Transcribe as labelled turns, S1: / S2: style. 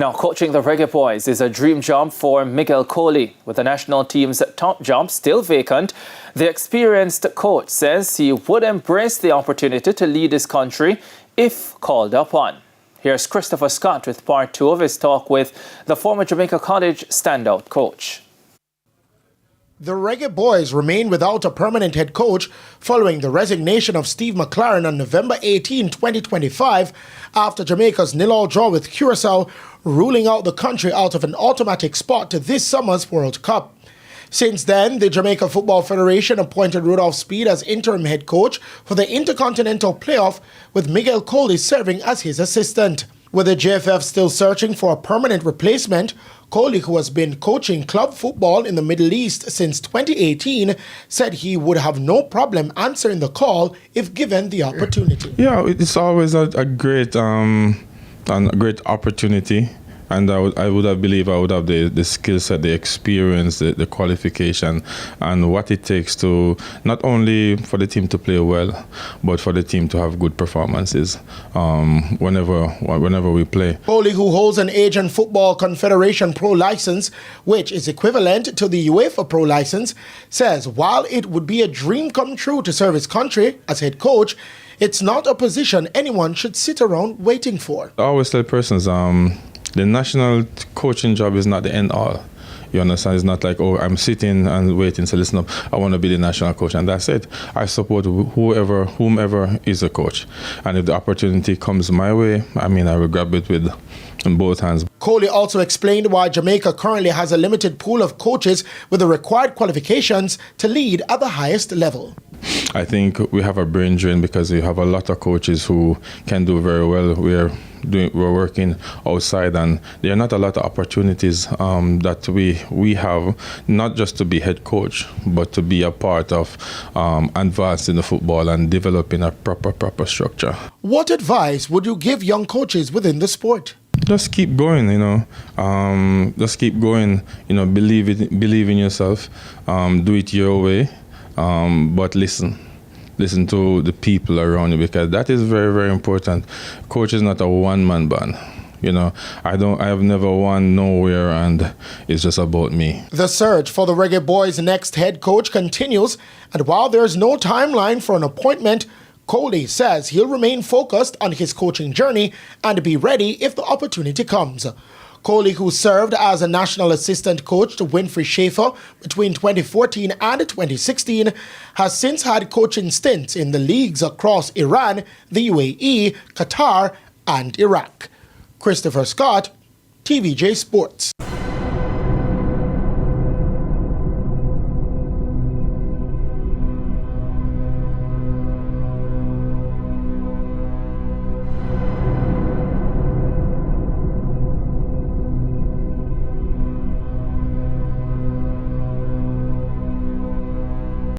S1: Now, coaching the Reggae Boyz is a dream job for Miguel Coley. With the national team's top job still vacant, the experienced coach says he would embrace the opportunity to lead his country if called upon. Here's Christopher Scott with part 2 of his talk with the former Jamaica College standout coach.
S2: The Reggae Boyz remain without a permanent head coach following the resignation of Steve McLaren on November 18, 2025, after Jamaica's 0-0 draw with Curaçao, ruling out the country out of an automatic spot to this summer's World Cup. Since then, the Jamaica Football Federation appointed Rudolph Speed as interim head coach for the Intercontinental Playoff, with Miguel Coley serving as his assistant. With the JFF still searching for a permanent replacement, Coley, who has been coaching club football in the Middle East since 2018, said he would have no problem answering the call if given the opportunity.
S3: Yeah, it's always a great opportunity. And I would have the skill set, the experience, the qualification, and what it takes to not only for the team to play well, but for the team to have good performances whenever we play.
S2: Coley, who holds an Asian Football Confederation Pro license, which is equivalent to the UEFA Pro license, says while it would be a dream come true to serve his country as head coach, it's not a position anyone should sit around waiting for.
S3: I always tell persons, the national coaching job is not the end all. You understand? It's not like, oh, I'm sitting and waiting to listen up. I want to be the national coach, and that's it. I support whomever is a coach. And if the opportunity comes my way, I will grab it with both hands.
S2: Coley also explained why Jamaica currently has a limited pool of coaches with the required qualifications to lead at the highest level.
S3: I think we have a brain drain because we have a lot of coaches who can do very well. We're working outside, and there are not a lot of opportunities that we have, not just to be head coach, but to be a part of advancing the football and developing a proper structure.
S2: What advice would you give young coaches within the sport?
S3: Just keep going, just keep going, believe in yourself, do it your way, but listen to the people around you, because that is very, very important. Coach is not a one-man band. I have never won nowhere, and it's just about me.
S2: The search for the Reggae Boyz' next head coach continues, and while there's no timeline for an appointment, Coley says he'll remain focused on his coaching journey and be ready if the opportunity comes. Coley, who served as a national assistant coach to Winfrey Schaefer between 2014 and 2016, has since had coaching stints in the leagues across Iran, the UAE, Qatar, and Iraq. Christopher Scott, TVJ Sports.